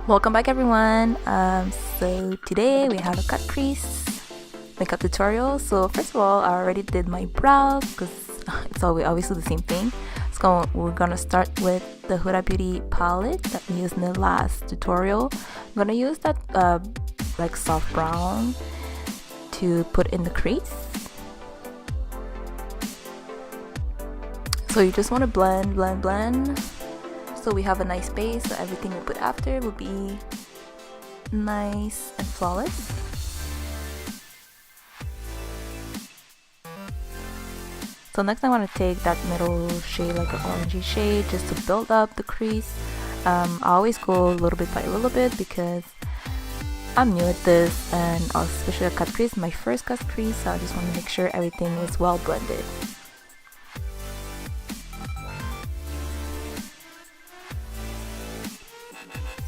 Welcome back everyone. So today we have a cut crease makeup tutorial. So first of all, I already did my brows because it's obviously the same thing. So we're gonna start with the Huda Beauty palette that we used in the last tutorial. I'm gonna use that like soft brown to put in the crease. So you just want to blend so we have a nice base, so everything we put after will be nice and flawless. So next I want to take that middle shade, like an orangey shade, just to build up the crease. I always go a little bit by a little bit because I'm new at this, and especially a cut crease, my first cut crease, so I just want to make sure everything is well blended.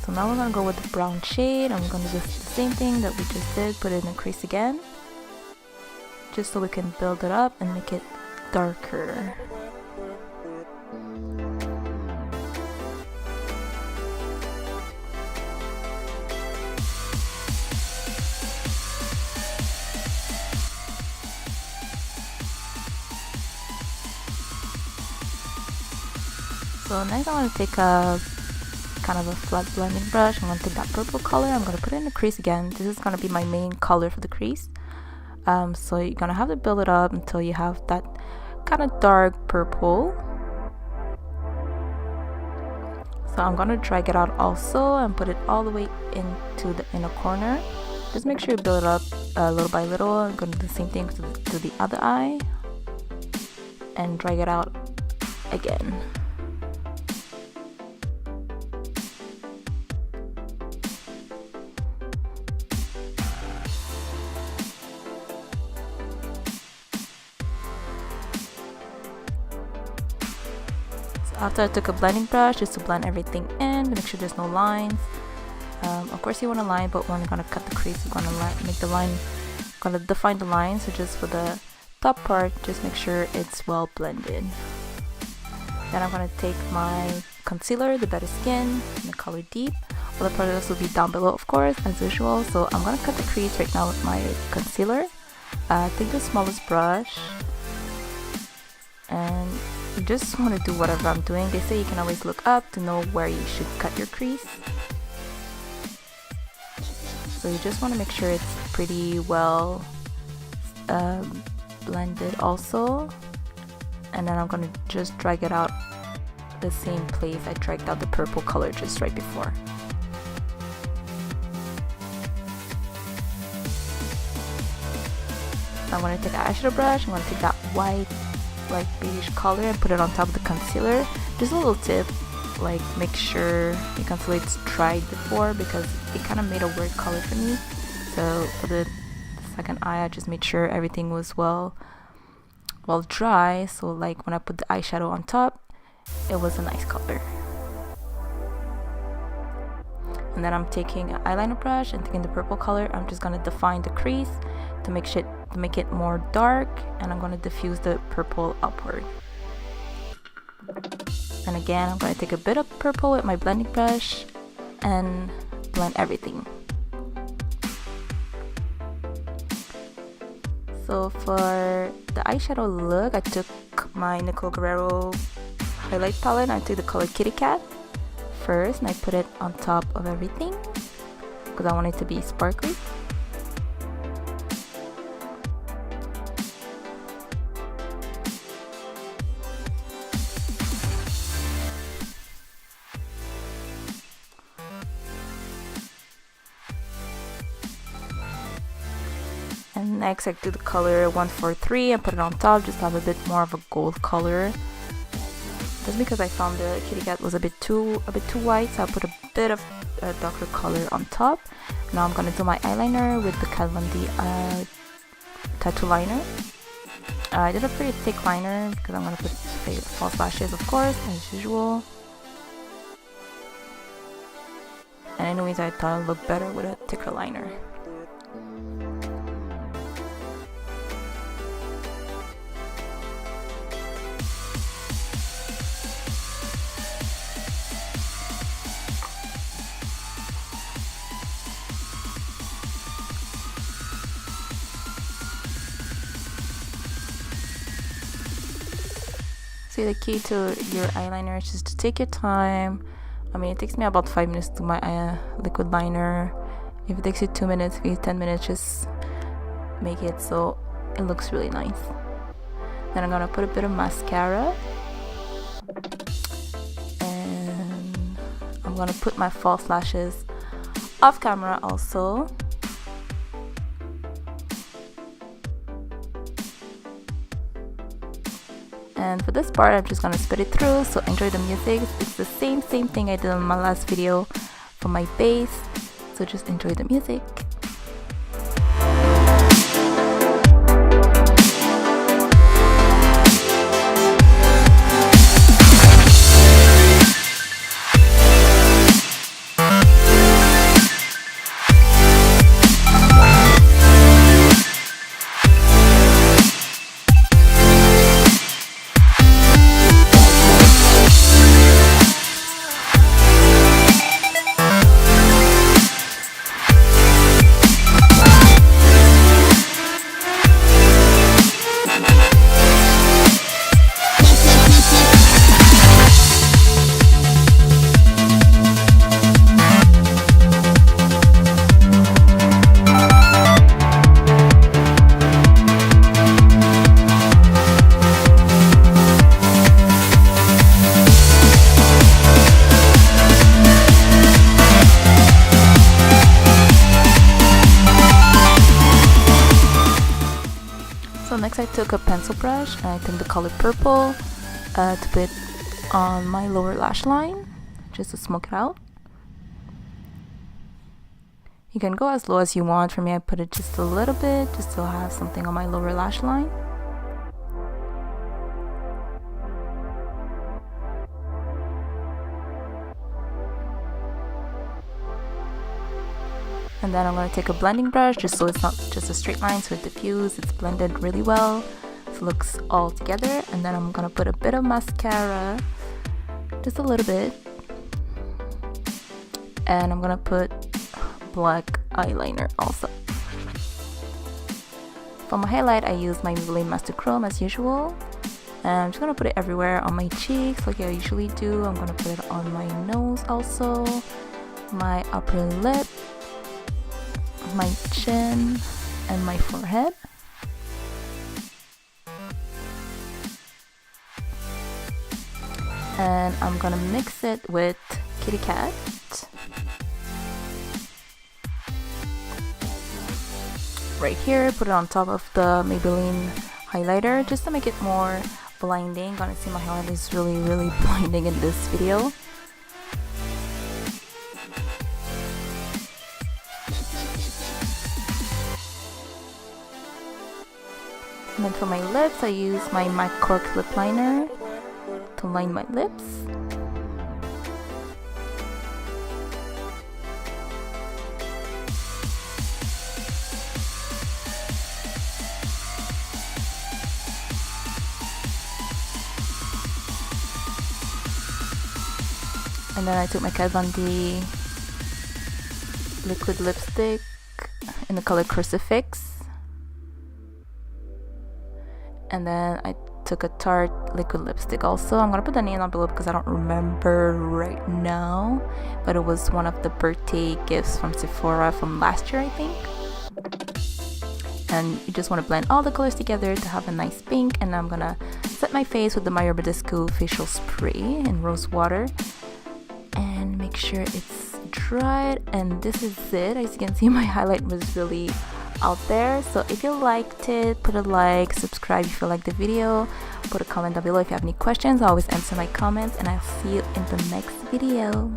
So now we're going to go with the brown shade. I'm going to do the same thing that we just did, put it in the crease again, just so we can build it up and make it darker. So next I want to take a kind of a flat blending brush. I'm going to take that purple color, I'm going to put it in the crease again. This is going to be my main color for the crease. So you're going to have to build it up until you have that kind of dark purple. So I'm going to drag it out also and put it all the way into the inner corner. Just make sure you build it up little by little. I'm going to do the same thing to the other eye and drag it out again. After I took a blending brush just to blend everything in, to make sure there's no lines. Of course you want a line, but when you're gonna cut the crease, you're gonna make the line, gonna define the line. So just for the top part, just make sure it's well blended. Then I'm gonna take my concealer, the Better Skin, in the color Deep. All the products will be down below, of course, as usual. So I'm gonna cut the crease right now with my concealer. Take the smallest brush, and you just want to do whatever I'm doing. They say you can always look up to know where you should cut your crease. So you just want to make sure it's pretty well blended also. And then I'm going to just drag it out the same place I dragged out the purple color just right before. I'm going to take an eyeshadow brush. I'm going to take that white like beige color and put it on top of the concealer. Just a little tip, like make sure your concealer is dried before, because it kind of made a weird color for me. So for the second eye I just made sure everything was well dry, so like when I put the eyeshadow on top it was a nice color. And then I'm taking an eyeliner brush and taking the purple color. I'm just going to define the crease to make it more dark, and I'm going to diffuse the purple upward. And again, I'm going to take a bit of purple with my blending brush and blend everything. So for the eyeshadow look, I took my Guerriero highlight palette and I took the color Kitty Cat first, and I put it on top of everything because I want it to be sparkly. And next I do the color 143 and put it on top, just to have a bit more of a gold color. Just because I found the Kitty Cat was a bit too white, so I put a bit of darker color on top. Now I'm gonna do my eyeliner with the Kat Von D tattoo liner. I did a pretty thick liner because I'm gonna put false lashes, of course, as usual. And anyways, I thought it looked better with a thicker liner. So the key to your eyeliner is just to take your time. I mean, it takes me about 5 minutes to do my liquid liner. If it takes you 2 minutes, maybe 10 minutes, just make it so it looks really nice. Then I'm gonna put a bit of mascara, and I'm gonna put my false lashes off camera also. And for this part, I'm just gonna spit it through, so enjoy the music. It's the same thing I did in my last video for my base, so just enjoy the music. So next I took a pencil brush and I took the color purple to put on my lower lash line, just to smoke it out. You can go as low as you want. For me, I put it just a little bit, just to have something on my lower lash line. And then I'm going to take a blending brush just so it's not just a straight line, so it diffused, it's blended really well, so it looks all together. And then I'm going to put a bit of mascara, just a little bit, and I'm going to put black eyeliner also. For my highlight, I use my Maybelline Master Chrome as usual, and I'm just going to put it everywhere on my cheeks like I usually do. I'm going to put it on my nose also, my upper lip, my chin, and my forehead. And I'm gonna mix it with Kitty Cat. Right here, put it on top of the Maybelline highlighter just to make it more blinding. Gonna see my highlight is really blinding in this video. And then for my lips, I use my MAC Cork lip liner to line my lips. And then I took my Kat Von D liquid lipstick in the color Crucifix. And then I took a Tarte liquid lipstick also. I'm gonna put the name down below because I don't remember right now, but it was one of the birthday gifts from Sephora from last year, I think. And you just want to blend all the colors together to have a nice pink. And I'm gonna set my face with the Mario Badescu facial spray in rose water and make sure it's dried. And this is it. As you can see, my highlight was really out there. So if you liked it, put a like, subscribe if you like the video, put a comment down below if you have any questions. I always answer my comments, and I'll see you in the next video.